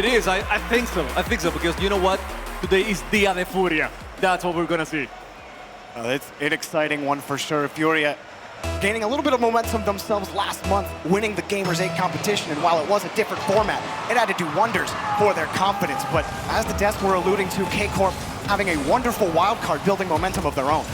It is, I think so. I think so, because you know what? Today is Dia de Furia. That's what we're gonna see. It's an exciting one for sure. Furia gaining a little bit of momentum themselves last month, winning the Gamers 8 competition, and while it was a different format, it had to do wonders for their confidence. But as the devs were alluding to, K-Corp having a wonderful wildcard, building momentum of their own.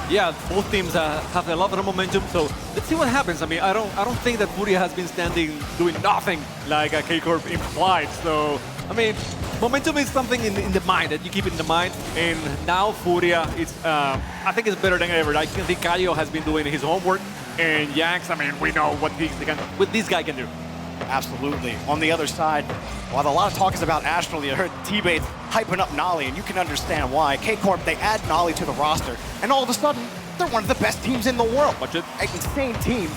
Yeah, both teams have a lot of momentum, so let's see what happens. I mean, I don't think that Furia has been standing doing nothing like a K-Corp implied. So, I mean, momentum is something in the mind that you keep in the mind, and now Furia, I think it's better than ever. I think Kaio has been doing his homework, and Yanks, I mean, we know what this guy can do. Absolutely. On the other side, while a lot of talk is about Astral, you heard T-Bates hyping up Nolly, and you can understand why. K-Corp, they add Nolly to the roster, and all of a sudden, they're one of the best teams in the world. Watch it. An insane team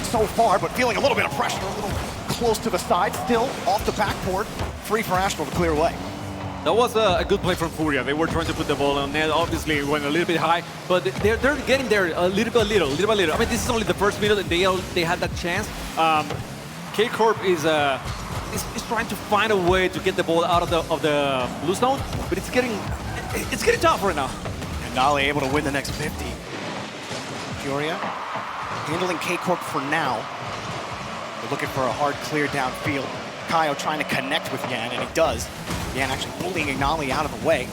so far, but feeling a little bit of pressure, a little close to the side, still off the backboard, free for Astral to clear away. That was a good play from Furia. They were trying to put the ball on net. Obviously, it went a little bit high, but they're getting there little by little. I mean, this is only the first minute, and they had that chance. K-Corp is trying to find a way to get the ball out of the blue zone, but it's getting tough right now. And Nolly able to win the next 50. Furia handling K-Corp for now. They're looking for a hard clear downfield. Kaio trying to connect with Yan, and he does. Yan actually bullying Nolly out of the way.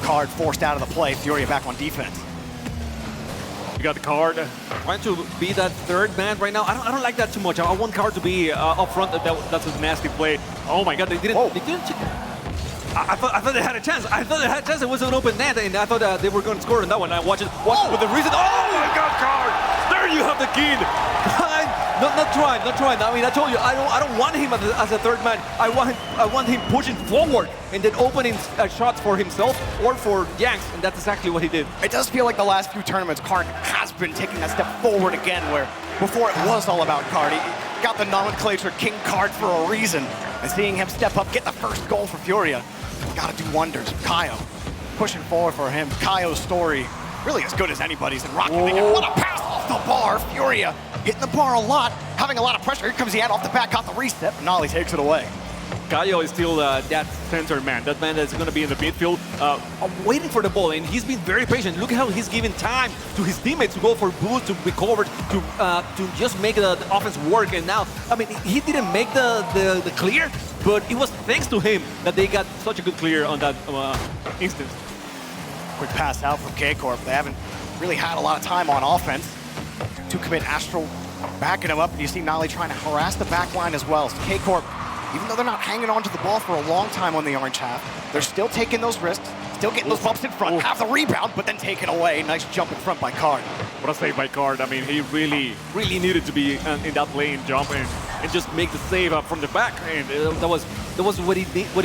Card forced out of the play. Furia back on defense. You got the Card trying to be that third man right now. I don't like that too much. I want Card to be up front. That's a nasty play. Oh my God, they didn't. Whoa. They didn't. I thought they had a chance. It was an open net, and I thought they were going to score on that one. I watched it with the reason. Oh my God, Card! There you have the kid. Not trying. I mean, I told you, I don't want him as a third man. I want him pushing forward and then opening shots for himself or for Yanks, and that's exactly what he did. It does feel like the last few tournaments, Card has been taking that step forward again, where before it was all about Card. He got the nomenclature King Card for a reason, and seeing him step up, get the first goal for Furia, gotta do wonders. Kaio pushing forward for him. Kaio's story really as good as anybody's in Rocket League. And what a pass off the bar. Furia hitting the bar a lot, having a lot of pressure. Here comes Yan off the back, got the reset, but Nolly takes it away. Kaio is still that center man, that man that's going to be in the midfield, waiting for the ball, and he's been very patient. Look how he's giving time to his teammates to go for boost, to recover, to just make the offense work. And now, I mean, he didn't make the clear, but it was thanks to him that they got such a good clear on that instance. Quick pass out from K-Corp. They haven't really had a lot of time on offense. To commit Astral backing him up, and you see Nolly trying to harass the back line as well. So K-Corp, even though they're not hanging on to the ball for a long time on the orange half, they're still taking those risks, still getting those bumps in front, have the rebound, but then taken away. Nice jump in front by Card. What a save by Card. I mean, he really needed to be in that lane, jump and just make the save up from the back. And that was what he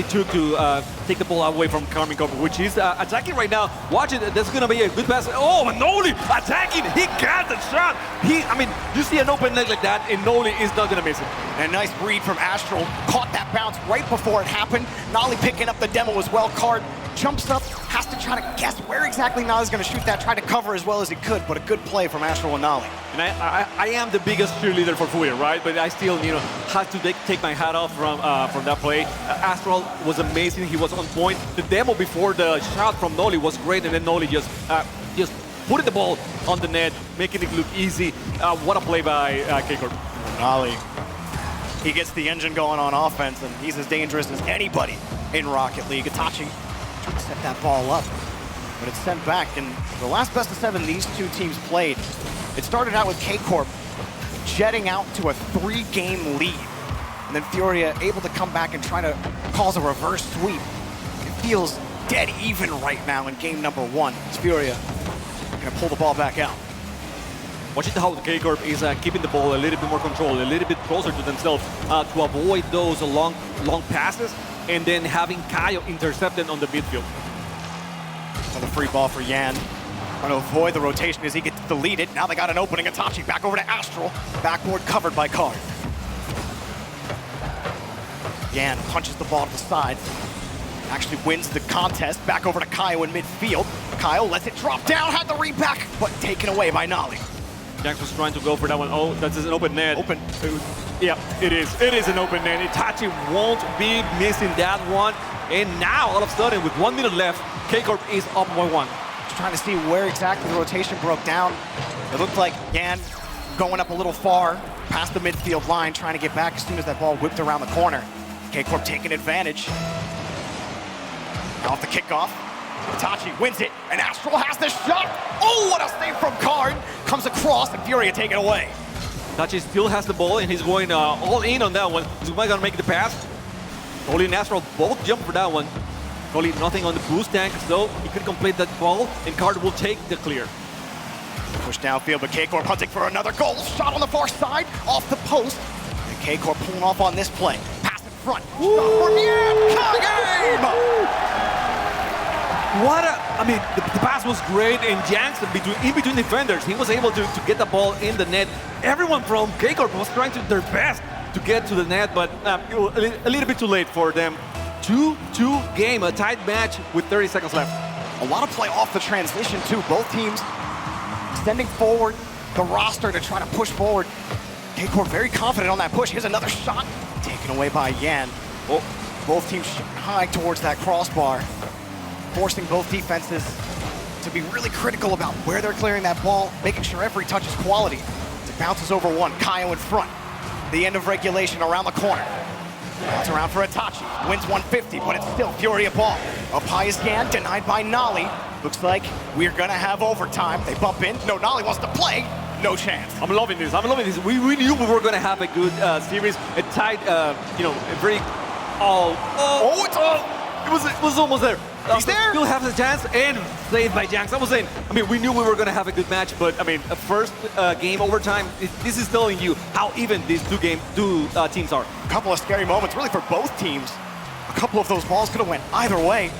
took to take the ball away from Karmine, which is attacking right now. Watch it. That's gonna be a good pass. Oh, Noli attacking. He got the shot. I mean, you see an open leg like that, and Noli is not gonna miss it. And a nice read from Astral. Caught that bounce right before it happened. Nolly picking up the demo as well. Card jumps up, has to try to guess where exactly Nolly's going to shoot that, try to cover as well as he could, but a good play from Astral and Nolly. And I am the biggest cheerleader for Furia, right? But I still, have to take my hat off from that play. Astral was amazing. He was on point. The demo before the shot from Nolly was great, and then Nolly just putting the ball on the net, making it look easy. What a play by K-Corp. Nolly, he gets the engine going on offense, and he's as dangerous as anybody in Rocket League. Itachi trying to set that ball up, but it's sent back. And the last best of 7 these two teams played, it started out with K-Corp jetting out to a 3-game lead. And then Furia able to come back and try to cause a reverse sweep. It feels dead even right now in game number 1. It's Furia gonna pull the ball back out. Watching how the K-Corp is keeping the ball a little bit more controlled, a little bit closer to themselves to avoid those long passes, and then having Kaio intercepted on the midfield. Another free ball for Yan. Trying to avoid the rotation as he gets deleted. Now they got an opening. Itachi back over to Astral. Backboard covered by Card. Yan punches the ball to the side. Actually wins the contest. Back over to Kaio in midfield. Kaio lets it drop down. Had the read back, but taken away by Nolly. Jax was trying to go for that one. Oh, that's an open net. Open. Yeah, it is. It is an open net. Itachi won't be missing that one. And now, all of a sudden, with 1 minute left, K-Corp is up 1-1. Just trying to see where exactly the rotation broke down. It looked like Yan going up a little far past the midfield line, trying to get back as soon as that ball whipped around the corner. K-Corp taking advantage. Now off the kickoff. Itachi wins it, and Astral has the shot. Oh, what a save from Card. Comes across, and Furia take it away. Itachi still has the ball, and he's going all in on that one. Is Umai gonna make the pass? Oli and Astral both jump for that one. Oli nothing on the boost tank, so he could complete that ball, and Card will take the clear. Push downfield, but K-Corp hunting for another goal. Shot on the far side, off the post. And K-Corp pulling off on this play. Pass in front. Stop for Game! What I mean, the pass was great, and Janks, in between defenders, he was able to get the ball in the net. Everyone from K-Corp was trying their best to get to the net, but it was a little bit too late for them. 2-2 game, a tight match with 30 seconds left. A lot of play off the transition, too. Both teams extending forward the roster to try to push forward. K-Corp very confident on that push. Here's another shot taken away by Yan. Oh, both teams high towards that crossbar, forcing both defenses to be really critical about where they're clearing that ball, making sure every touch is quality. It bounces over one, Kaio in front. The end of regulation around the corner. Bounce around for Itachi, wins 150, but it's still Furia ball. Up high is Yan, denied by Nolly. Looks like we're gonna have overtime. They bump in, no, Nolly wants to play, no chance. I'm loving this, We knew we were gonna have a good series, a tight, you know, a very, it was almost there. He's there. Still have the chance, and saved by Janks. I was saying, I mean, we knew we were going to have a good match, but I mean, a first game overtime, this is telling you how even these two teams are. A couple of scary moments, really, for both teams. A couple of those balls could have went either way.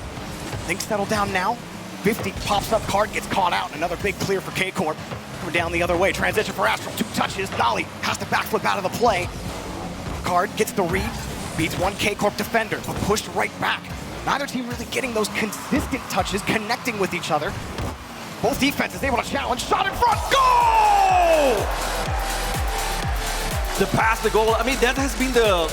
Things settle down now. 50 pops up, Card gets caught out. Another big clear for K-Corp. Coming down the other way. Transition for Astral, 2 touches. Nolly has to backflip out of the play. Card gets the read, beats one K-Corp defender, but pushed right back. Neither team really getting those consistent touches, connecting with each other. Both defenses able to challenge. Shot in front, goal! The pass, the goal, I mean, that has been the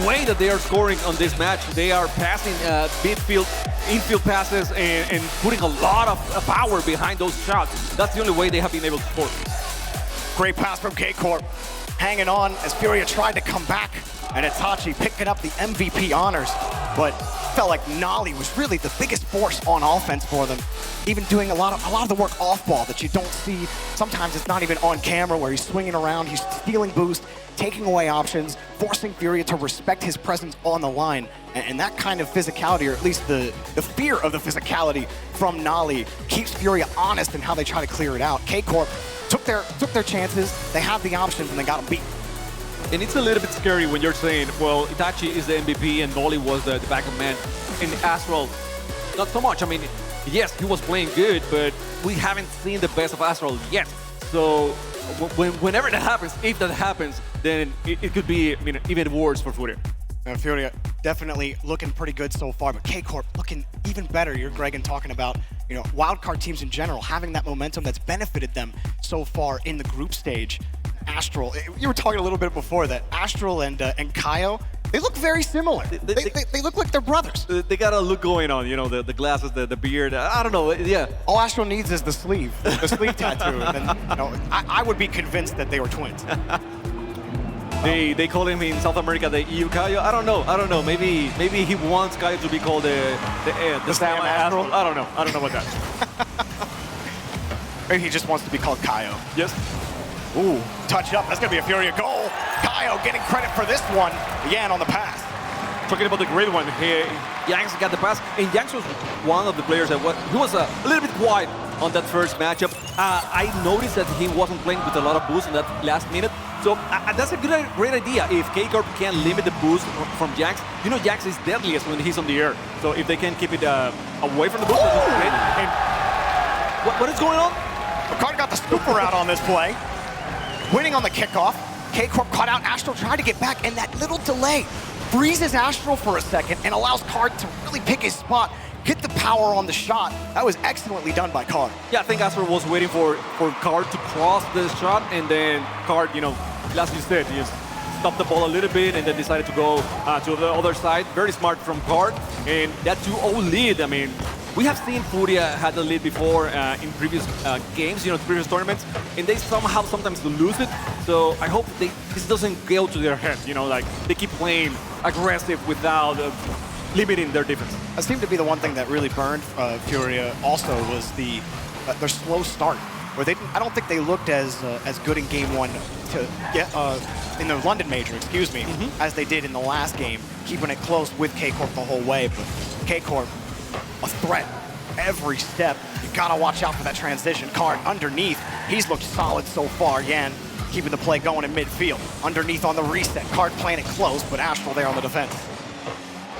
way that they are scoring on this match. They are passing midfield, infield passes, and putting a lot of power behind those shots. That's the only way they have been able to score. Great pass from K-Corp. Hanging on as Furia tried to come back, and Itachi picking up the MVP honors. But felt like Nolly was really the biggest force on offense for them, even doing a lot of the work off ball that you don't see. Sometimes it's not even on camera, where he's swinging around, he's stealing boost, taking away options, forcing Furia to respect his presence on the line. And that kind of physicality, or at least the fear of the physicality from Nolly, keeps Furia honest in how they try to clear it out. K-Corp took their chances, they have the options, and they got them beat. And it's a little bit scary when you're saying, well, Itachi is the MVP and Nolly was the backup man. And Astral, not so much. I mean, yes, he was playing good, but we haven't seen the best of Astral yet. So whenever that happens, if that happens, then it could be, I mean, even worse for Furia. Furia definitely looking pretty good so far, but K-Corp looking even better. You're Greg talking about, you know, wildcard teams in general having that momentum that's benefited them so far in the group stage. Astral, you were talking a little bit before that. Astral and Kaio, they look very similar. They look like they're brothers. They got a look going on, you know, the glasses, the beard. I don't know, yeah. All Astral needs is the sleeve tattoo. And then, you know, I would be convinced that they were twins. They call him in South America the EU Kaio. I don't know. Maybe he wants Kaio to be called the Sam Astral. I don't know about that. Maybe he just wants to be called Kaio. Yes. Ooh, touch up. That's gonna be a Furia goal. Kaio getting credit for this one. Yan on the pass. Talking about the great one here, Yanks got the pass, and Yanks was one of the players that he was a little bit quiet on that first matchup. I noticed that he wasn't playing with a lot of boost in that last minute. So that's a great idea. If K-Corp can limit the boost from Jax, you know Jax is deadliest when he's on the air. So if they can keep it away from the boost, that's great. And what is going on? Ricard got the scooper out on this play. Winning on the kickoff. K-Corp caught out. Astral tried to get back, and that little delay freezes Astral for a second and allows Card to really pick his spot, get the power on the shot. That was excellently done by Card. Yeah, I think Astro was waiting for Card to cross the shot, and then Card, as you said, just stopped the ball a little bit and then decided to go to the other side. Very smart from Card, and that 2-0 lead, I mean, we have seen Furia had the lead before in previous games, previous tournaments, and they somehow sometimes lose it. So I hope this doesn't go to their head, like they keep playing aggressive without limiting their defense. That seemed to be the one thing that really burned Furia also was their slow start, where I don't think they looked as good in game one to get in the London major, excuse me, as they did in the last game, keeping it close with K-Corp the whole way. But K-Corp, a threat every step. You gotta watch out for that transition. Card underneath, he's looked solid so far. Yan keeping the play going in midfield. Underneath on the reset, Card playing it close, but Astral there on the defense.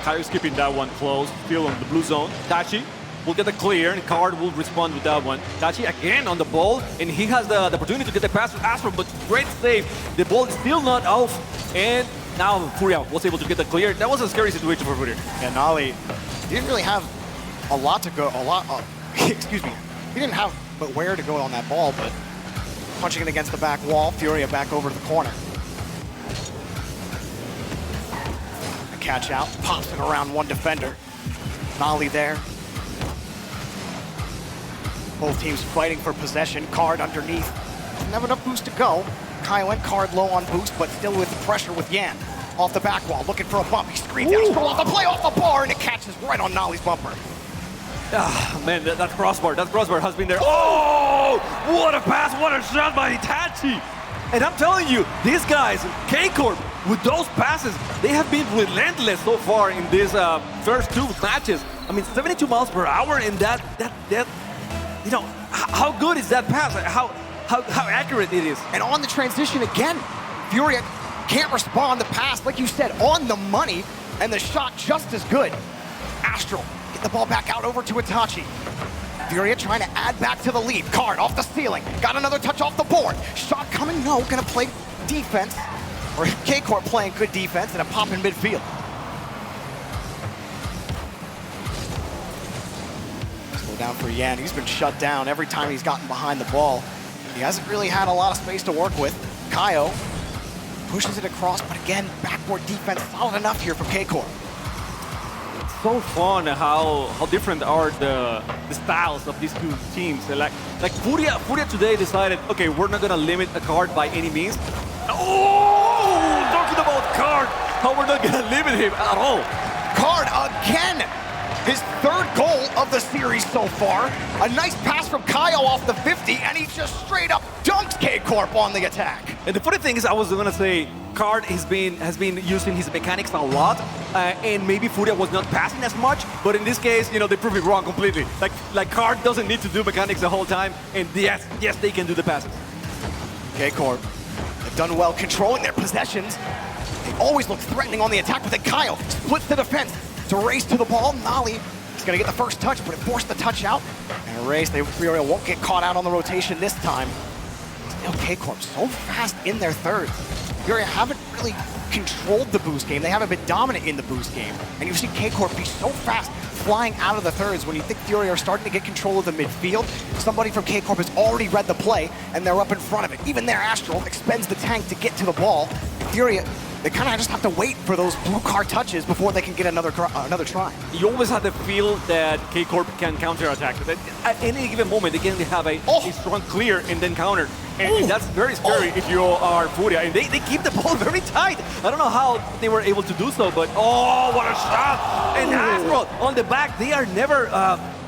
Kaio's keeping that one close, still on the blue zone. Tachi will get the clear, and Card will respond with that one. Tachi again on the ball, and he has the opportunity to get the pass to Astro, but great save. The ball is still not off, and now Furia was able to get the clear. That was a scary situation for Furia. Yeah, Nali didn't really have a lot to go, excuse me. He didn't have but where to go on that ball, but punching it against the back wall, Furia back over to the corner. A catch out, pops it around one defender. Nali there. Both teams fighting for possession. Card underneath. Doesn't have enough boost to go. Kaio and Card low on boost, but still with pressure with Yan. Off the back wall, looking for a bump. He screens out, off the play, off the bar, and it catches right on Nali's bumper. Ah, man, that crossbar has been there. Oh, what a pass, what a shot by Itachi. And I'm telling you, these guys, K-Corp, with those passes, they have been relentless so far in these first two matches. I mean, 72 miles per hour, and that how good is that pass? How accurate it is. And on the transition again, Furia can't respond. The pass, like you said, on the money, and the shot just as good. Astral, get the ball back out over to Itachi. Furia trying to add back to the lead. Card off the ceiling, got another touch off the board. Shot coming, no, gonna play defense. Or K-Corp playing good defense and a pop in midfield. Slow down for Yan, he's been shut down every time he's gotten behind the ball. He hasn't really had a lot of space to work with. Kaio pushes it across, but again, backboard defense solid enough here for K-Corp. So fun how different are the styles of these two teams. Like Furia today decided, okay, we're not gonna limit a Card by any means. Oh, talking about Card, how we're not gonna limit him at all. Card again, his third goal of the series so far. A nice pass from Kaio off the 50, and he just straight up dunks K-Corp on the attack. And the funny thing is, I was gonna say, Card has been using his mechanics a lot, and maybe Furia was not passing as much, but in this case, they prove it wrong completely. Like Card doesn't need to do mechanics the whole time, and yes, they can do the passes. K-Corp, they've done well controlling their possessions. They always look threatening on the attack, but then Kaio splits the defense to race to the ball. Nali is gonna get the first touch, but it forced the touch out. And a race, Furia won't get caught out on the rotation this time. Still K-Corp so fast in their thirds. Furia haven't really controlled the boost game. They haven't been dominant in the boost game. And you've seen K-Corp be so fast flying out of the thirds when you think Furia are starting to get control of the midfield. Somebody from K-Corp has already read the play, and they're up in front of it. Even there, Astral expends the tank to get to the ball. Furia, they kind of just have to wait for those blue card touches before they can get another try. You always have to feel that K-Corp can counterattack. At any given moment, they can have a strong clear and then counter. And that's very scary if you are Furia. And they keep the ball very tight. I don't know how they were able to do so, but oh, what a shot! And Astral on the back, they are never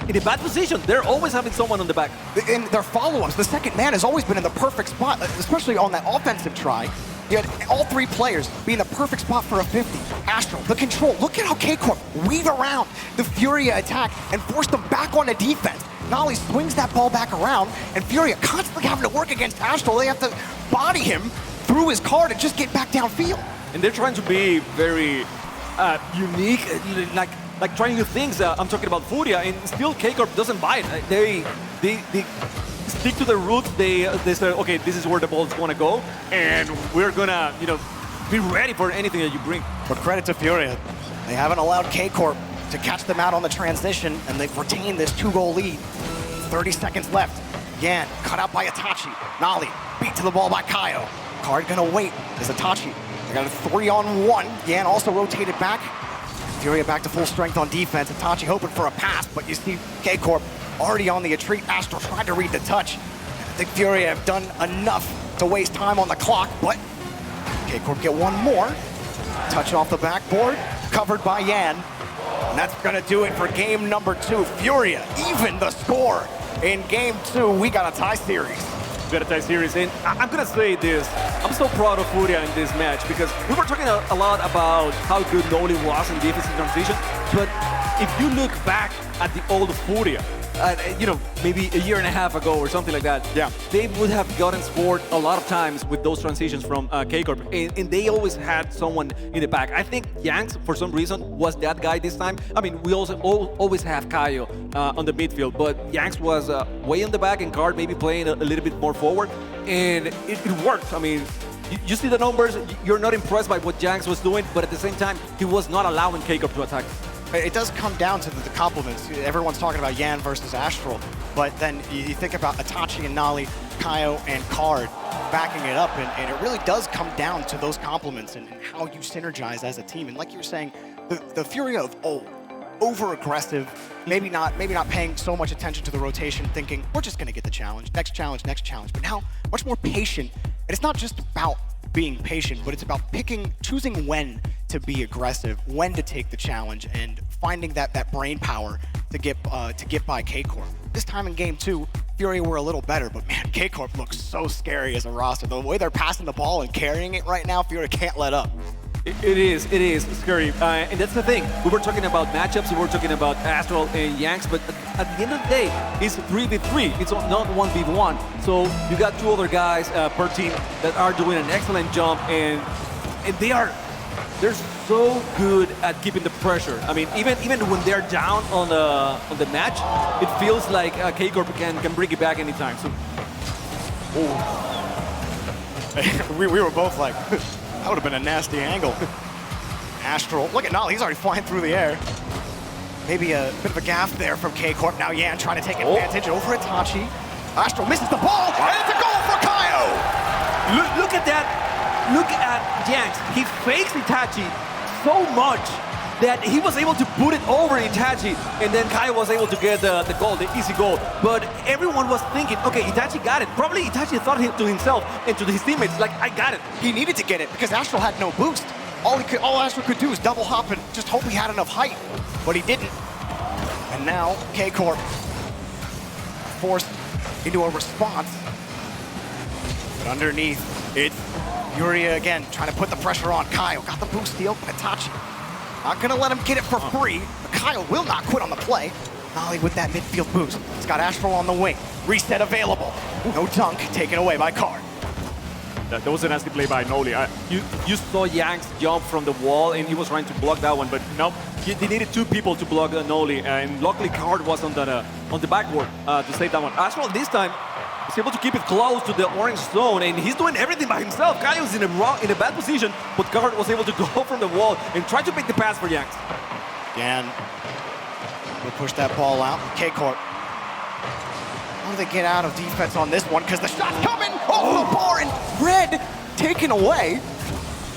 in a bad position. They're always having someone on the back. In their follow-ups, the second man has always been in the perfect spot, especially on that offensive try. You had all three players be in the perfect spot for a 50. Astral, the control. Look at how K-Corp weave around the Furia attack and force them back on the defense. Nali swings that ball back around, and Furia constantly having to work against Astral. They have to body him through his card and just get back downfield. And they're trying to be very unique, like trying new things. I'm talking about Furia, and still K-Corp doesn't buy it. They stick to the roots. They say, okay, this is where the ball is going to go, and we're gonna, be ready for anything that you bring. But credit to Furia, they haven't allowed K-Corp to catch them out on the transition, and they've retained this 2-goal lead. 30 seconds left. Yan cut out by Itachi. Nolly beat to the ball by Kaio. Card gonna wait as Itachi. They got a 3-on-1. Yan also rotated back. Furia back to full strength on defense. Itachi hoping for a pass, but you see K-Corp already on the retreat. Astro tried to read the touch. I think Furia have done enough to waste time on the clock, but K-Corp get one more. Touch off the backboard, covered by Yan. And that's gonna do it for game number 2. Furia even the score in game 2. We got a tie series. We got a tie series, and I'm gonna say this. I'm so proud of Furia in this match because we were talking a lot about how good Noli was in defensive transition, but if you look back at the old Furia, you know, maybe a year and a half ago or something like that, yeah, they would have gotten scored a lot of times with those transitions from K-Corp, and they always had someone in the back. I think Yanks, for some reason, was that guy this time. I mean, we also always have Kaio on the midfield, but Yanks was way in the back and Card maybe playing a little bit more forward, and it worked. I mean, you see the numbers, you're not impressed by what Yanks was doing, but at the same time, he was not allowing K-Corp to attack. It does come down to the compliments. Everyone's talking about Yan versus Astral, but then you think about Itachi and Nolly, Kaio and Card backing it up, and it really does come down to those compliments and how you synergize as a team. And like you were saying, the Furia of old, over-aggressive, maybe not paying so much attention to the rotation, thinking, we're just gonna get the challenge, next challenge, but now much more patient. And it's not just about being patient, but it's about choosing when to be aggressive, when to take the challenge, and finding that brain power to get by K-Corp. This time in game 2, Furia were a little better, but man, K-Corp looks so scary as a roster. The way they're passing the ball and carrying it right now, Furia can't let up. It is scary, and that's the thing. We were talking about matchups, we were talking about Astral and Yanks, but at the end of the day, it's 3v3. It's not 1v1. So you got 2 other guys per team that are doing an excellent job, and they're so good at keeping the pressure. I mean, even when they're down on the match, it feels like K-Corp can bring it back anytime. So, we were both like, that would have been a nasty angle. Astral, look at Nolly, he's already flying through the air. Maybe a bit of a gaff there from K-Corp. Now Yan trying to take advantage over Itachi. Astral misses the ball, and it's a goal for Kaio! Look at that. Look at Yanks. He fakes Itachi so much that he was able to put it over Itachi, and then Kaio was able to get the goal, the easy goal. But everyone was thinking, okay, Itachi got it. Probably Itachi thought to himself and to his teammates, like, I got it. He needed to get it because Astral had no boost. All Astral could do is double hop and just hope he had enough height, but he didn't. And now K-Corp forced into a response. But underneath, it's Furia again, trying to put the pressure on. Kaio got the boost steal, but Itachi not gonna let him get it for free. But Kaio will not quit on the play. Nolly with that midfield boost. He's got Astral on the wing. Reset available. No dunk, taken away by Card. That was a nasty play by Noli. You saw Yanks jump from the wall, and he was trying to block that one, but no, they needed 2 people to block Noli, and luckily Card was on the backboard to save that one. Astral this time is able to keep it close to the orange zone, and he's doing everything by himself. Kaio's in a bad position, but Card was able to go from the wall and try to make the pass for Yanks. Yan will push that ball out. K-Corp. How do they get out of defense on this one? Because the shot's coming off the bar, and red taken away.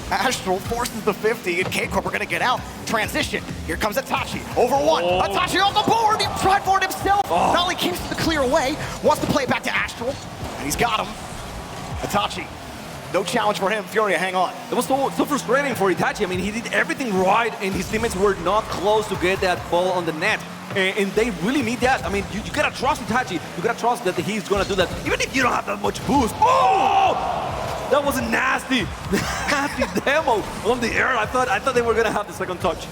Astral forces the 50, and K-Corp are going to get out. Transition. Here comes Itachi. Over 1. Itachi on the board. He tried for it himself. Nolly keeps the clear away. Wants to play it back to Astral. And he's got him. Itachi. No challenge for him. Furia, hang on. It was so frustrating for Itachi. I mean, he did everything right, and his teammates were not close to get that ball on the net. And they really need that. I mean, you gotta trust Itachi. You gotta trust that he's gonna do that, even if you don't have that much boost. Oh! That was a nasty demo on the air. I thought they were gonna have the second touch.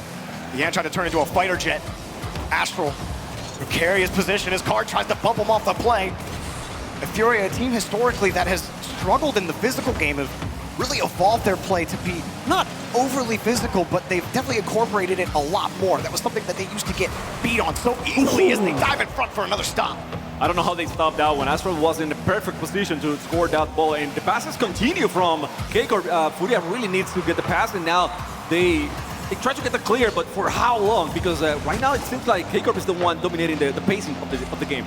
Yan tried to turn into a fighter jet. Astral precarious position as Card tries to bump him off the play. And Furia, a team historically that has struggled in the physical game, have really evolved their play to be not overly physical, but they've definitely incorporated it a lot more. That was something that they used to get beat on so easily as they dive in front for another stop. I don't know how they stopped that one. Astral was in the perfect position to score that ball, and the passes continue from K-Corp. Furia really needs to get the pass, and now they They tried to get the clear, but for how long? Because right now it seems like K-Corp is the one dominating the pacing of the game.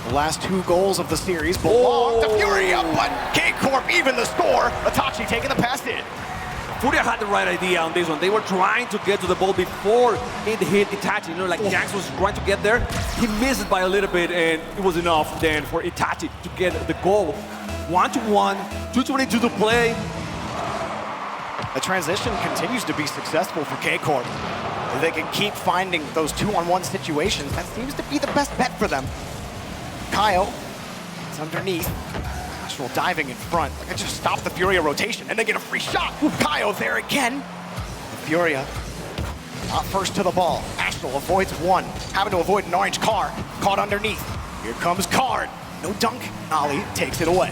The last 2 goals of the series belong to Furia, but K-Corp even the score. Itachi taking the pass in. Furia had the right idea on this one. They were trying to get to the ball before it hit Itachi. You know, like Yanks was trying to get there. He missed it by a little bit, and it was enough then for Itachi to get the goal. 1-1, 2:22 to play. The transition continues to be successful for K-Corp. If they can keep finding those 2-on-1 situations, that seems to be the best bet for them. Kyle is underneath. Astral diving in front. Like I just stopped the Furia rotation and they get a free shot. Kyle there again. Furia not first to the ball. Astral avoids one. Having to avoid an orange car. Caught underneath. Here comes Card. No dunk. Ali takes it away.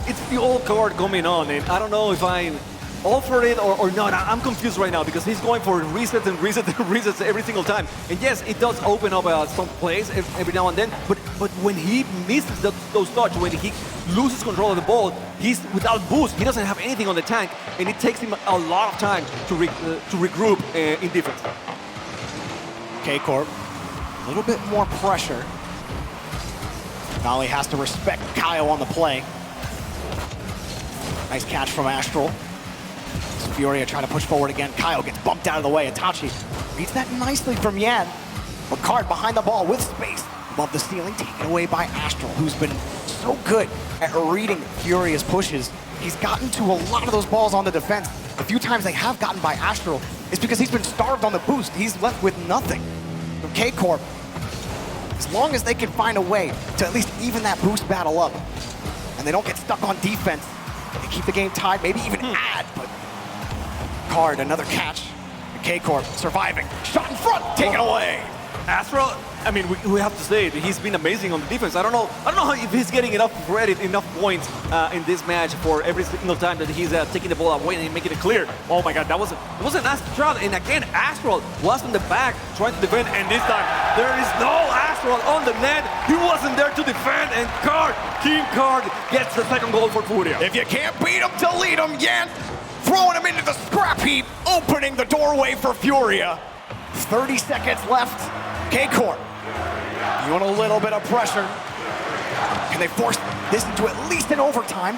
It's the old card coming on, and I don't know if I'm all for it or not. I'm confused right now because he's going for resets and resets and resets every single time. And yes, it does open up some plays every now and then, but when he misses those touches, when he loses control of the ball, he's without boost. He doesn't have anything on the tank, and it takes him a lot of time to regroup in defense. K-Corp, a little bit more pressure. Nolly has to respect Kyle on the play. Nice catch from Astral. Furia trying to push forward again. Kyle gets bumped out of the way. Itachi beats that nicely from Yan. But Card behind the ball with space above the ceiling, taken away by Astral, who's been so good at reading Furia's pushes. He's gotten to a lot of those balls on the defense. A few times they have gotten by Astral is because he's been starved on the boost. He's left with nothing. So K-Corp, as long as they can find a way to at least even that boost battle up, and they don't get stuck on defense, they keep the game tied, maybe even add, but Card, another catch. K-Corp surviving. Shot in front, taken away. Astral, I mean, we have to say that he's been amazing on the defense. I don't know if he's getting enough credit, enough points in this match for every single time that he's taking the ball away and making it clear. Oh my God, that was a nice shot. And again, Astral was in the back trying to defend, and this time there is no Astral on the net. He wasn't there to defend, and Team Card gets the second goal for Furia. If you can't beat him, delete him, Yan. Throwing him into the scrap heap, opening the doorway for Furia. 30 seconds left. K-Corp, you want a little bit of pressure. Can they force this into at least an overtime?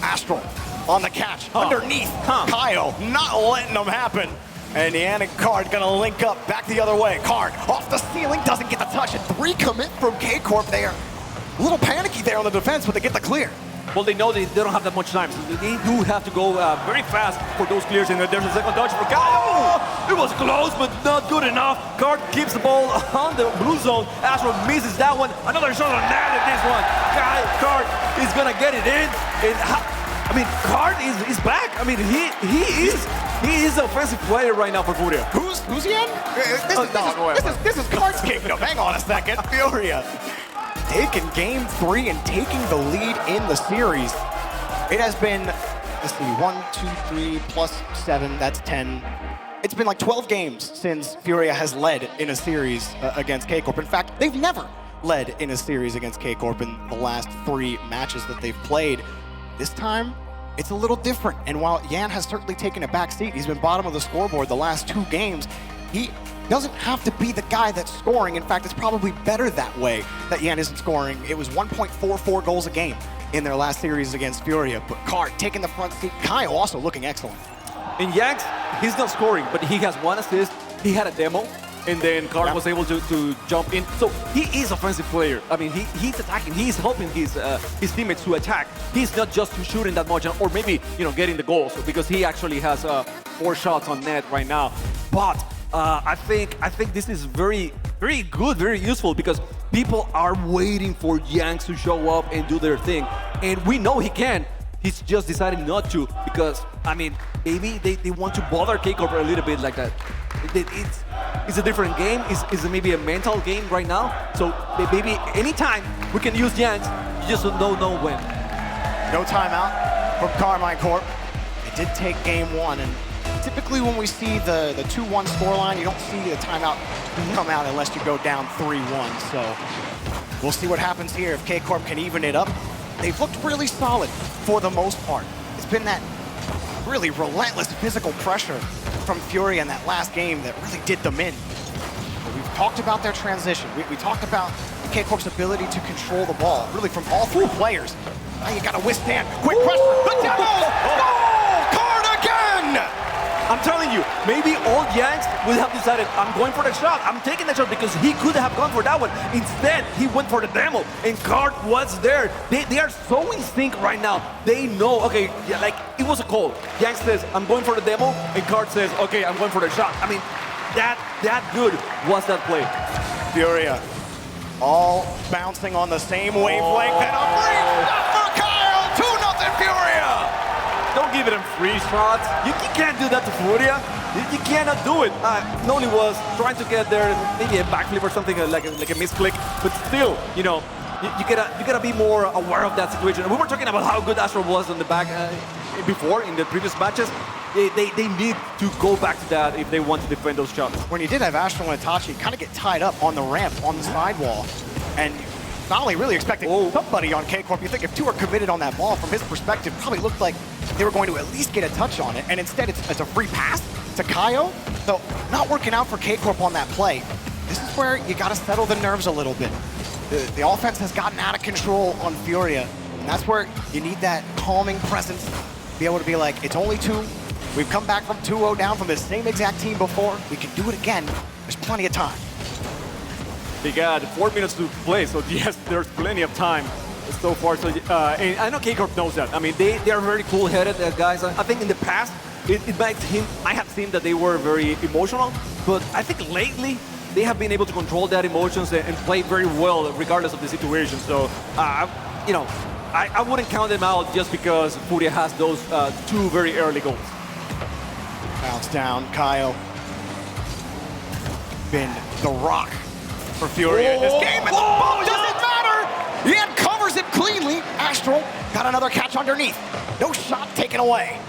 Astral on the catch, underneath. Kyle not letting them happen. And Yan and Card gonna link up back the other way. Card off the ceiling, doesn't get the touch. And 3 commit from K-Corp. They are a little panicky there on the defense, but they get the clear. Well, they know they don't have that much time, so they do have to go very fast for those clears, and there's a second touch for Kyle. It was close, but not good enough. Card keeps the ball on the blue zone. Astral misses that one. Another shot on net at this one. Card is gonna get it in. And I mean, Card is back. I mean, he is an offensive player right now for Furia. Who's Yan? This is Card's kingdom. Hang on a second, Furia. Taking game 3 and taking the lead in the series. It has been, let's see, 1, 2, 3 plus 7, that's 10. It's been like 12 games since Furia has led in a series against K-Corp. In fact, they've never led in a series against K-Corp in the last 3 matches that they've played. This time, it's a little different. And while Yan has certainly taken a back seat, he's been bottom of the scoreboard the last 2 games, he doesn't have to be the guy that's scoring. In fact, it's probably better that way that Yan isn't scoring. It was 1.44 goals a game in their last series against Furia. But Card taking the front seat. Kyle also looking excellent. In Yanks, he's not scoring, but he has 1 assist. He had a demo, and then Card was able to jump in. So he is an offensive player. I mean, he's attacking. He's helping his teammates to attack. He's not just shooting that much, or maybe getting the goals, because he actually has 4 shots on net right now. But I think this is very, very good, very useful, because people are waiting for Yanks to show up and do their thing. And we know he can. He's just deciding not to, because, I mean, maybe they want to bother K-Corp a little bit like that. It's a different game. It's maybe a mental game right now. So maybe anytime we can use Yanks, you just don't know when. No timeout from Karmine Corp. They did take game 1, and typically when we see the 2-1 scoreline, you don't see the timeout come out unless you go down 3-1. So we'll see what happens here if K-Corp can even it up. They've looked really solid for the most part. It's been that really relentless physical pressure from Furia in that last game that really did them in. But we've talked about their transition. We talked about K-Corp's ability to control the ball, really from all three players. Now you gotta withstand quick pressure. The Devils! Goal! Card again! I'm telling you, maybe old Yanks would have decided, I'm going for the shot. I'm taking the shot because he could have gone for that one. Instead, he went for the demo, and Card was there. They are so in sync right now. They know, okay, yeah, like, it was a call. Yanks says, I'm going for the demo, and Card says, okay, I'm going for the shot. I mean, that good was that play. Furia, all bouncing on the same wavelength, and a free shot for Kyle! 2-0 Furia! Don't give him free shots. You can't do that to Furia. You cannot do it. Noli was trying to get there, maybe a backflip or something like a misclick, but still, you know, you gotta be more aware of that situation. And we were talking about how good Astro was on the back before in the previous matches. They need to go back to that if they want to defend those shots. When you did have Astro and Itachi kind of get tied up on the ramp, on the sidewall, and not only really expecting somebody on K-Corp, you think if two are committed on that ball, from his perspective, probably looked like they were going to at least get a touch on it, and instead it's a free pass to Kaio. So not working out for K-Corp on that play. This is where you got to settle the nerves a little bit. The offense has gotten out of control on Furia, and that's where you need that calming presence, be able to be like, it's only 2. We've come back from 2-0 down from the same exact team before. We can do it again. There's plenty of time. They got 4 minutes to play, so yes, there's plenty of time so far. So and I know K-Corp knows that. I mean, they are very cool-headed guys. I think in the past, I have seen that they were very emotional, but I think lately, they have been able to control that emotions and play very well regardless of the situation. So, you know, I wouldn't count them out just because Furia has those 2 very early goals. Bounce down, Kyle. Been the rock for Furia in this game, and the ball doesn't matter! Yan covers it cleanly. Astral got another catch underneath. No shot taken away.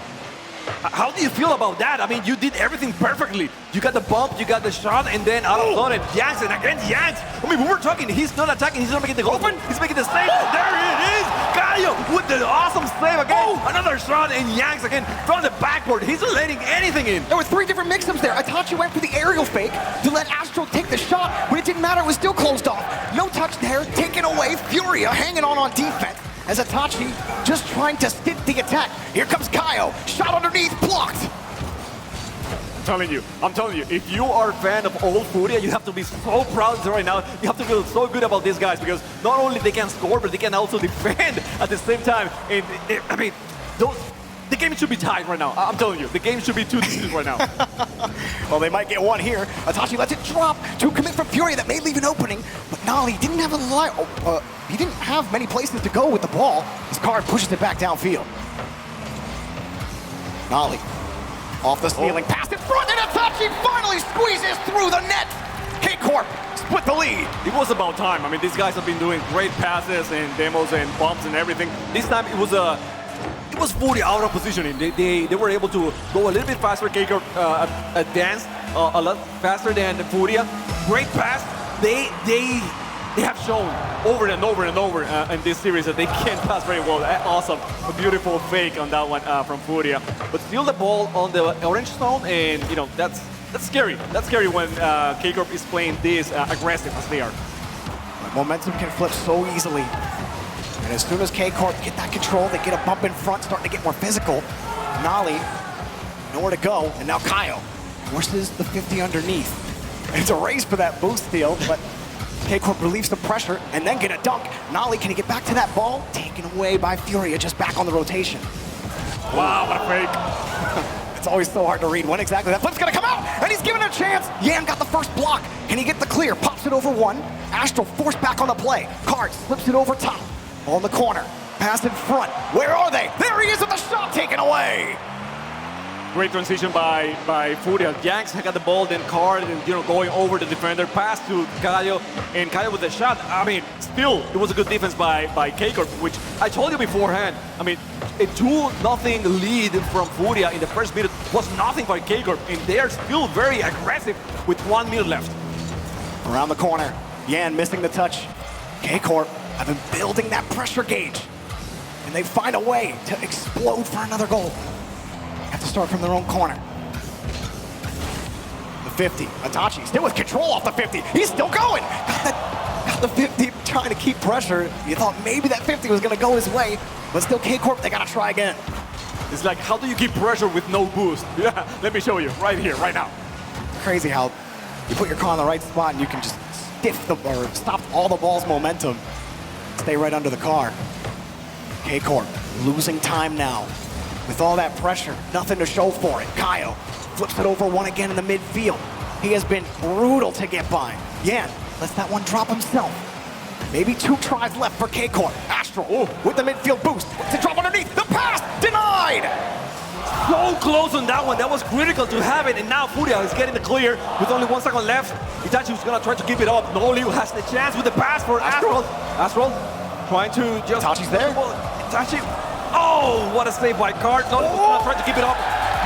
How do you feel about that? I mean, you did everything perfectly. You got the bump, you got the shot, and then out of sudden, Yanks, and again, Yanks. I mean, we were talking, he's not attacking, he's not making the goal, he's making the save. There it is! Kaio with the awesome save again. Another shot, and Yanks again from the backboard. He's not letting anything in. There were 3 different mix-ups there. Itachi went for the aerial fake to let Astro take the shot, but it didn't matter, it was still closed off. No touch there, taken away. Furia hanging on defense, as Itachi just trying to stint the attack. Here comes Kaio, shot underneath, blocked. I'm telling you, if you are a fan of old Furia, you have to be so proud right now. You have to feel so good about these guys because not only they can score, but they can also defend at the same time. And I mean, the game should be tied right now. I'm telling you, the game should be 2-2 right now. Well, they might get one here. Itachi lets it drop to commit from Furia that may leave an opening, but Nolly didn't have he didn't have many places to go with the ball. His card pushes it back downfield. Nolly off the ceiling, pass in front, and Itachi finally squeezes through the net. K-Corp split the lead. It was about time. I mean, these guys have been doing great passes and demos and bumps and everything. This time it was Furia out of positioning. They were able to go a little bit faster. K-Corp advanced a lot faster than Furia. Great pass. They have shown over and over and over in this series that they can pass very well. Awesome. A beautiful fake on that one from Furia. But still the ball on the orange zone, and you know, that's scary. That's scary when K-Corp is playing this aggressive as they are. Momentum can flip so easily. And as soon as K-Corp get that control, they get a bump in front, starting to get more physical. Nolly, nowhere to go, and now Kaio forces the 50 underneath. It's a race for that boost steal, but K-Corp relieves the pressure and then get a dunk. Nolly, can he get back to that ball? Taken away by Furia, just back on the rotation. Wow, what a fake. It's always so hard to read when exactly that flip's gonna come out, and he's given it a chance. Yan got the first block. Can he get the clear? Pops it over one. Astral forced back on the play. Card slips it over top. On the corner, pass in front. Where are they? There he is with the shot taken away. Great transition by Furia. Yanks got the ball, then Card, and going over the defender, pass to Kaio, and Kaio with the shot. I mean, still, it was a good defense by K-Corp, which I told you beforehand. I mean, a 2-0 lead from Furia in the first minute was nothing for K-Corp, and they are still very aggressive with 1 minute left. Around the corner, Yan missing the touch. K-Corp have been building that pressure gauge, and they find a way to explode for another goal. have to start from their own corner. The 50, Itachi still with control off the 50. He's still going. Got the 50, trying to keep pressure. You thought maybe that 50 was gonna go his way, but still KCorp, they gotta try again. It's like, how do you keep pressure with no boost? Yeah, let me show you, right here, right now. Crazy how you put your car in the right spot and you can just stop all the ball's momentum. Stay right under the car. KCorp losing time now. With all that pressure, nothing to show for it. Kaio flips it over one again in the midfield. He has been brutal to get by. Yan lets that one drop himself. Maybe 2 tries left for KCorp. Astral with the midfield boost. To drop underneath. The pass denied! So close on that one. That was critical to have it. And now Furia is getting the clear with only 1 second left. Itachi was going to try to keep it up. Noli has the chance with the pass for Astral. Astral trying to just... Itachi's there. Itachi. Oh, what a save by Card. Noli was going to try to keep it up.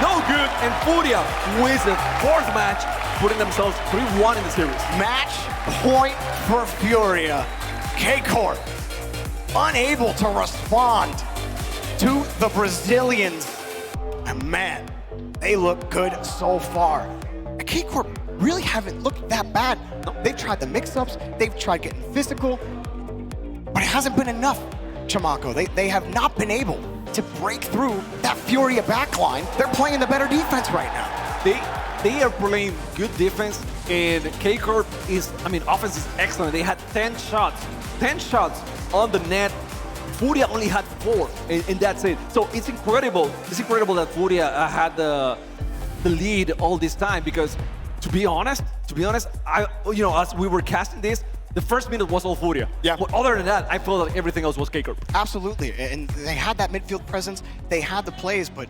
No good. And Furia wins the 4th match, putting themselves 3-1 in the series. Match point for Furia. KCorp unable to respond to the Brazilians. And man, they look good so far. KCorp really haven't looked that bad. They've tried the mix-ups, they've tried getting physical, but it hasn't been enough, Chamaco. They have not been able to break through that Furia backline. They're playing the better defense right now. They are playing good defense, and KCorp is, I mean, offense is excellent. They had 10 shots on the net. Furia only had 4, and that's it. So it's incredible. It's incredible that Furia had the lead all this time, because to be honest, as we were casting this, the first minute was all Furia. Yeah. But other than that, I felt like everything else was KCorp. Absolutely, and they had that midfield presence. They had the plays, but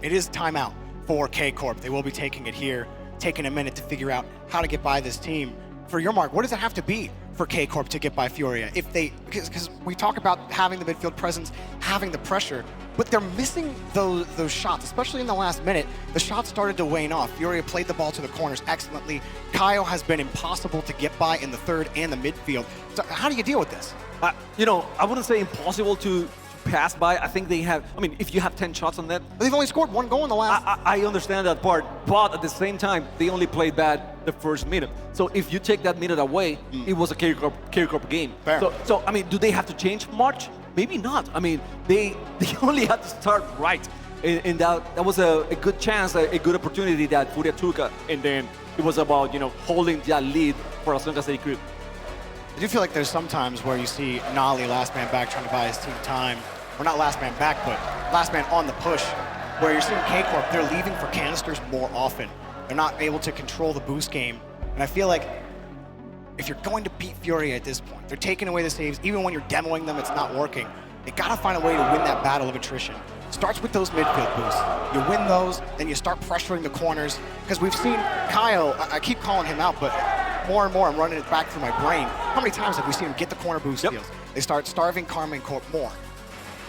it is timeout for KCorp. They will be taking it here, taking a minute to figure out how to get by this team. For your mark, what does it have to be for KCorp to get by Furia? If they, because we talk about having the midfield presence, having the pressure, but they're missing those shots, especially in the last minute. The shots started to wane off. Furia played the ball to the corners excellently. Kaio has been impossible to get by in the 3rd and the midfield. So how do you deal with this? I wouldn't say impossible to pass by. I think they have, I mean, if you have 10 shots on net. They've only scored 1 goal in the last. I understand that part, but at the same time, they only played bad the first minute. So if you take that minute away, it was a KCorp game. Fair. So, I mean, do they have to change much? Maybe not. I mean, they only had to start right. And that was a good chance, a good opportunity that Furia took. And then it was about, holding that lead for as long as they could. I do feel like there's some times where you see Nolly last man back trying to buy his team time. Or not last man back, but last man on the push, where you're seeing KCorp, they're leaving for canisters more often. They're not able to control the boost game. And I feel like if you're going to beat Furia at this point, they're taking away the saves. Even when you're demoing them, it's not working. They gotta find a way to win that battle of attrition. Starts with those midfield boosts. You win those, then you start pressuring the corners. Because we've seen Kaio, I keep calling him out, but more and more I'm running it back through my brain. How many times have we seen him get the corner boost steals? They start starving Karmine Corp more.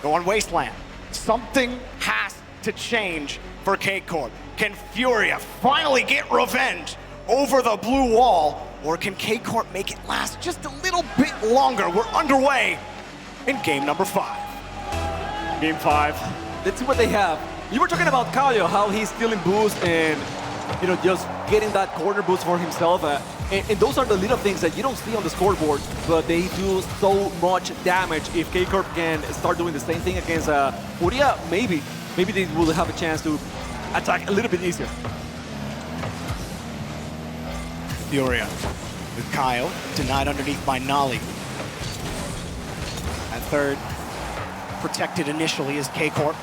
Go on Wasteland. Something has to change for KCorp. Can Furia finally get revenge over the blue wall, or can KCorp make it last just a little bit longer? We're underway in game number 5. Game 5. Let's see what they have. You were talking about Kaio, how he's stealing boost and just getting that corner boost for himself. And those are the little things that you don't see on the scoreboard, but they do so much damage. If KCorp can start doing the same thing against Furia, maybe they will have a chance to attack a little bit easier. Furia with Kaio, denied underneath by Nolly. At 3rd, protected initially is KCorp.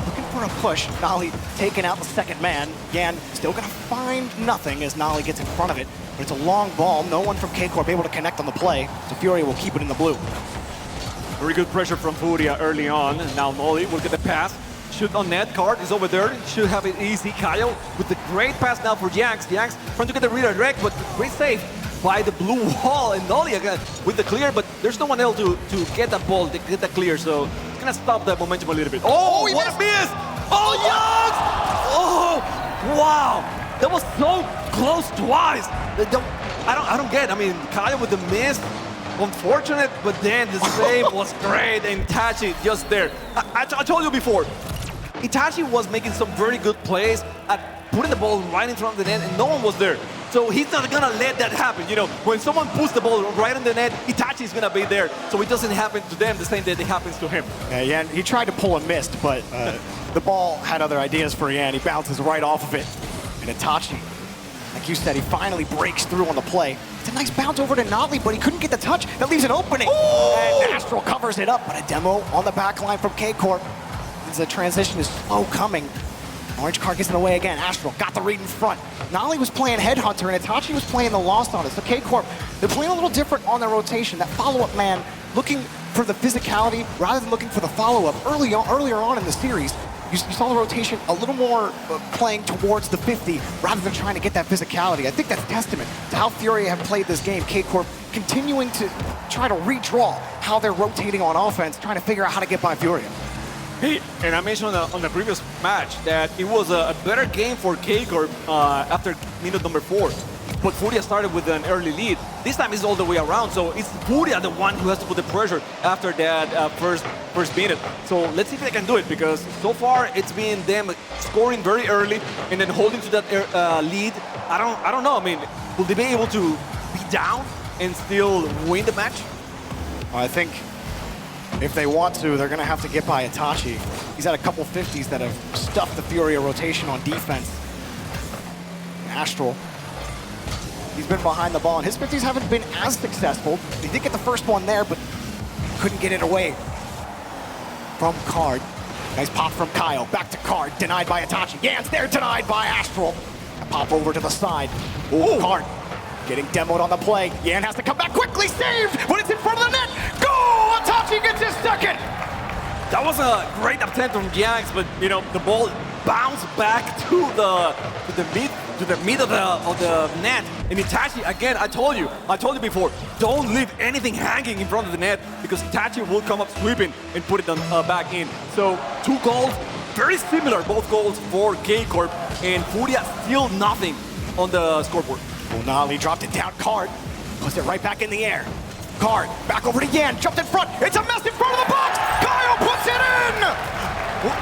Looking for a push. Nolly taking out the 2nd man. Yan still gonna find nothing as Nolly gets in front of it. But it's a long ball. No one from KCorp able to connect on the play. So Furia will keep it in the blue. Very good pressure from Furia early on. Now Nolly will get the pass. Shoot on net. Card is over there. Should have it easy. Kaio with the great pass now for Jax. Jax trying to get the redirect, but great save by the blue wall. And Nolly again with the clear, but there's no one else to get that ball, to get that clear. So it's gonna stop that momentum a little bit. Oh, what a miss! Oh, Jax! Oh, wow! That was so close twice. I don't get. I mean, Kaio with the miss. Unfortunate, but then the save was great, and Tachi just there. I told you before, Itachi was making some very good plays at putting the ball right in front of the net, and no one was there. So he's not gonna let that happen. You know, when someone puts the ball right in the net, Itachi is gonna be there, so it doesn't happen to them the same day it happens to him. Yeah, he tried to pull a mist, but the ball had other ideas for Yan. He bounces right off of it. And Itachi, like you said, he finally breaks through on the play. It's a nice bounce over to Notley, but he couldn't get the touch. That leaves an opening. Ooh! And Astral covers it up, but a demo on the back line from K-Corp. The transition is slow coming. Orange card gets in the way again. Astral got the read in front. Notley was playing Headhunter, and Itachi was playing the Lost on it. So K-Corp, they're playing a little different on their rotation. That follow-up man looking for the physicality rather than looking for the follow-up. Earlier on in the series, you saw the rotation a little more playing towards the 50 rather than trying to get that physicality. I think that's testament to how Furia have played this game. K-Corp continuing to try to redraw how they're rotating on offense, trying to figure out how to get by Furia. Hey, and I mentioned on the previous match that it was a better game for K-Corp after minute number 4. But Furia started with an early lead. This time it's all the way around, so it's Furia the one who has to put the pressure after that first minute. So let's see if they can do it, because so far it's been them scoring very early and then holding to that lead. I don't know. I mean, will they be able to be down and still win the match? I think if they want to, they're going to have to get by Itachi. He's had a couple 50s that have stuffed the Furia rotation on defense. Astral, he's been behind the ball, and his 50s haven't been as successful. He did get the first one there, but couldn't get it away from Card. Nice pop from Kyle. Back to Card, denied by Itachi. Yan's there, denied by Astral. A pop over to the side. Ooh, Card getting demoed on the play. Yan has to come back quickly, saved, but it's in front of the net. Go! Itachi gets his second. That was a great attempt from Yanks, but you know the ball bounced back to the mid of the net. And Itachi, again, I told you before, don't leave anything hanging in front of the net, because Itachi will come up sweeping and put it back in. So 2 goals, very similar, both goals for K-Corp, and Furia still nothing on the scoreboard. Notley dropped it down. Card puts it right back in the air. Card back over to Yan, jumped in front. It's a mess in front of the box. Kyle puts it in.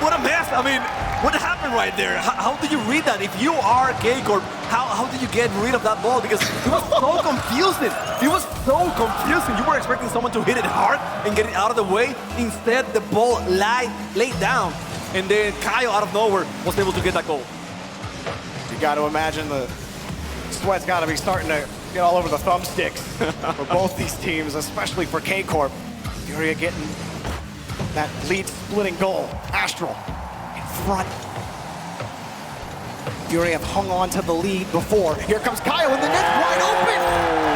What a mess! I mean, what happened right there? How do you read that? If you are K-Corp, how did you get rid of that ball? Because it was so confusing. It was so confusing. You were expecting someone to hit it hard and get it out of the way. Instead, the ball laid down, and then Kyle, out of nowhere, was able to get that goal. You got to imagine the sweat's got to be starting to get all over the thumbsticks for both these teams, especially for K-Corp. Furia getting that lead-splitting goal. Astral in front. Furia have hung on to the lead before. Here comes Kyle, and the net's wide open.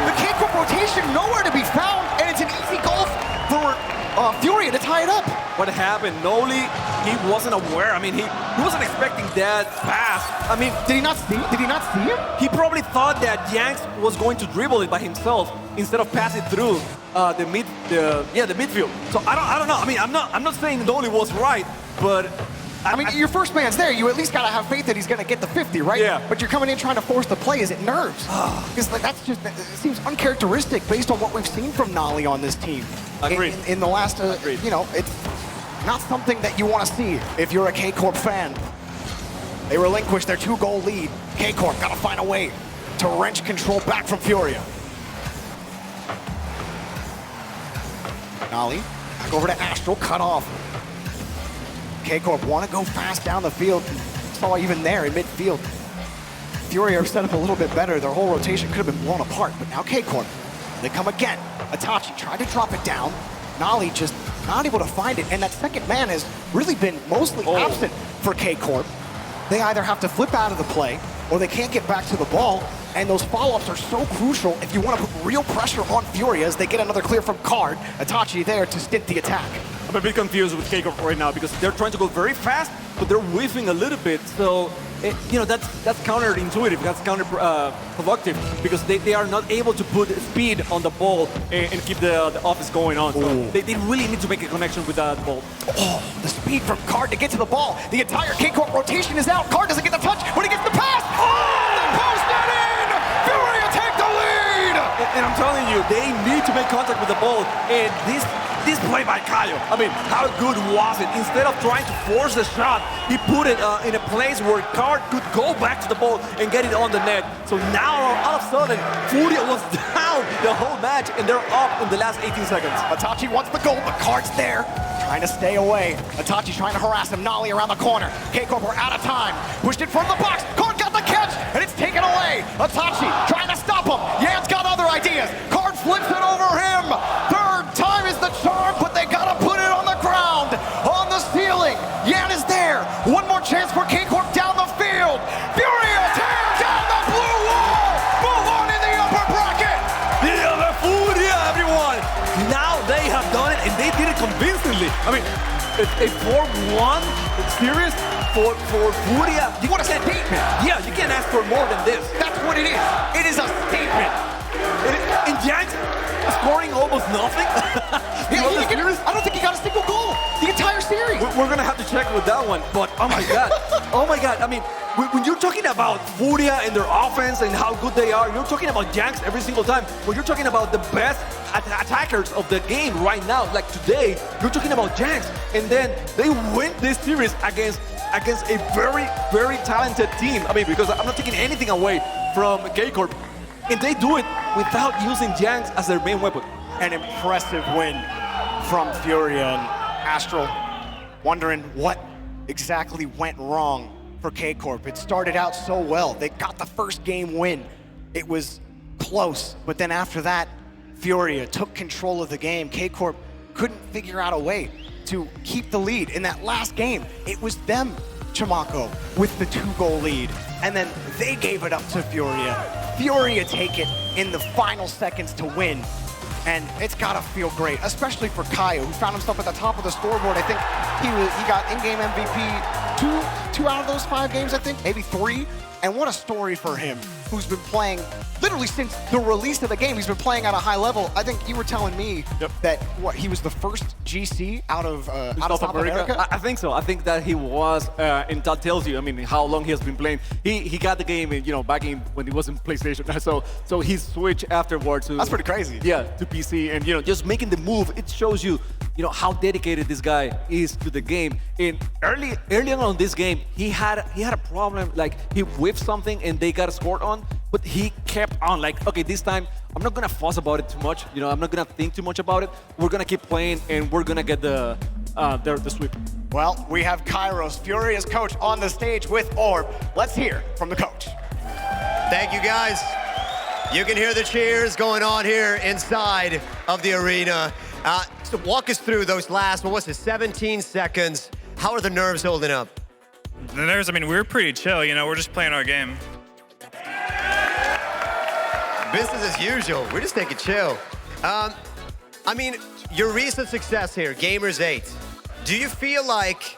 The K-Corp rotation nowhere to be found, and it's an easy goal for Furia to tie it up. What happened? Noli, he wasn't aware. I mean, he wasn't expecting that pass. I mean, Did he not see him? he probably thought that Yanks was going to dribble it by himself instead of pass it through the midfield. So I don't know. I mean, I'm not saying Noli was right, but I mean, your first man's there. You at least gotta have faith that he's gonna get the 50, right? Yeah. But you're coming in trying to force the play. Is it nerves? Because that's just, it seems uncharacteristic based on what we've seen from Notley on this team. Agreed. In the last, you know, it's not something that you want to see if you're a K-Corp fan. They relinquish their 2-goal lead. K-Corp gotta find a way to wrench control back from Furia. Notley back over to Astral, cut off. K-Corp want to go fast down the field. Saw even there in midfield. Furia are set up a little bit better. Their whole rotation could have been blown apart, but now K-Corp, they come again. Itachi tried to drop it down. Notley just not able to find it, and that second man has really been mostly absent for K-Corp. They either have to flip out of the play, or they can't get back to the ball, and those follow-ups are so crucial if you want to put real pressure on Furia as they get another clear from Card. Itachi there to stint the attack. I'm a bit confused with K-Corp right now, because they're trying to go very fast, but they're whiffing a little bit. So, you know, that's counterintuitive, that's counterproductive, because they are not able to put speed on the ball and keep the offense going on. So they really need to make a connection with that ball. Oh, the speed from Card to get to the ball. The entire K-Corp rotation is out. Card doesn't get the touch. When he gets the pass, the post net in! Furia take the lead! And I'm telling you, they need to make contact with the ball. And this play by Kaio, I mean, how good was it? Instead of trying to force the shot, he put it in a place where Card could go back to the ball and get it on the net. So now, all of a sudden, Furia was down the whole match, and they're up in the last 18 seconds. Itachi wants the goal, but Card's there, trying to stay away. Itachi's trying to harass him, Nolly around the corner. K-Corp are out of time. Pushed it from the box. Card got the catch, and it's taken away. Itachi trying to stop him. Yan's got other ideas. Card flips it over him. Third time is the charm, but they gotta put it on the ground, on the ceiling. Yan is there. One more chance for K-Corp down the field. Furia tears down the blue wall. Move on in the upper bracket. The Furia, everyone! Now they have done it, and they did it convincingly. I mean, a 4-1 series for Furia. What a statement! Yeah, you can't ask for more than this. That's what it is. It is a statement. And Jax scoring almost nothing. I don't think he got a single goal the entire series. We're gonna have to check with that one. But oh my god, oh my god. I mean, when you're talking about Furia and their offense and how good they are, you're talking about Jax every single time. When you're talking about the best attackers of the game right now, like today, you're talking about Jax, and then they win this series against a very, very talented team. I mean, because I'm not taking anything away from K-Corp, and they do it without using Jax as their main weapon. An impressive win from Furia, and Astral wondering what exactly went wrong for K-Corp. It started out so well. They got the first game win. It was close, but then after that, Furia took control of the game. K-Corp couldn't figure out a way to keep the lead. In that last game, it was them, Chamaco, with the 2-goal lead, and then they gave it up to Furia. Furia take it in the final seconds to win. And it's gotta feel great, especially for Kaio, who found himself at the top of the scoreboard. I think he got in-game MVP two out of those 5 games, I think, maybe 3. And what a story for him, who's been playing literally since the release of the game. He's been playing at a high level. I think you were telling me that he was the first GC out of South America? I think so. I think that he was, and that tells you, I mean, how long he has been playing. He got the game, back in when he was in PlayStation. So he switched afterwards to... That's pretty crazy. Yeah, to PC, and just making the move. It shows you, how dedicated this guy is to the game. And early on in this game, he had a problem. Like, he whiffed something and they got scored on, but he kept on. Like, okay, this time I'm not gonna fuss about it too much. I'm not gonna think too much about it. We're gonna keep playing and we're gonna get the sweep. Well, we have Kairos, Furia's coach, on the stage with Orb. Let's hear from the coach. Thank you, guys. You can hear the cheers going on here inside of the arena. So walk us through those last, 17 seconds. How are the nerves holding up? The nerves, I mean, we were pretty chill, we're just playing our game. Business as usual. We're just taking chill. I mean, your recent success here, Gamers 8. Do you feel like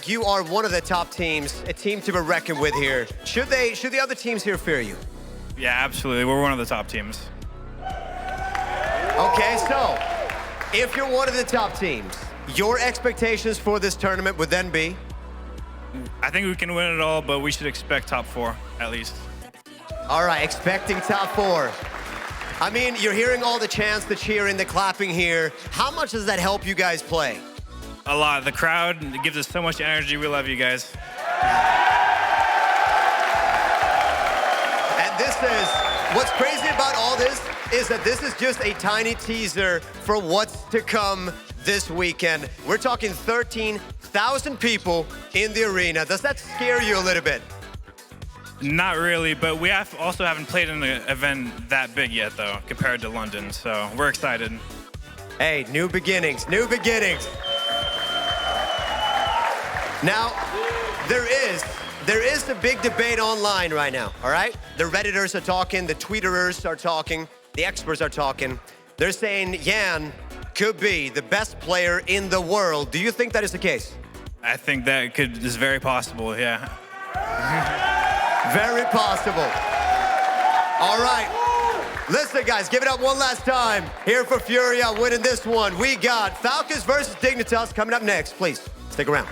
you are one of the top teams, a team to be reckoned with here? Should the other teams here fear you? Yeah, absolutely. We're one of the top teams. Okay, so if you're one of the top teams, your expectations for this tournament would then be? I think we can win it all, but we should expect top 4, at least. All right, expecting top 4. I mean, you're hearing all the chants, the cheering, the clapping here. How much does that help you guys play? A lot. The crowd gives us so much energy. We love you guys. And this is, what's crazy about all this is that this is just a tiny teaser for what's to come this weekend. We're talking 13,000 people in the arena. Does that scare you a little bit? Not really, but we also haven't played in an event that big yet, though, compared to London, so we're excited. Hey, new beginnings, new beginnings. Now, there is a big debate online right now, all right? The Redditors are talking, the Twitterers are talking, the experts are talking. They're saying Yan could be the best player in the world. Do you think that is the case? I think that is very possible, yeah. Very possible. All right. Listen, guys, give it up one last time. Here for Furia winning this one. We got Falcons versus Dignitas coming up next. Please, stick around.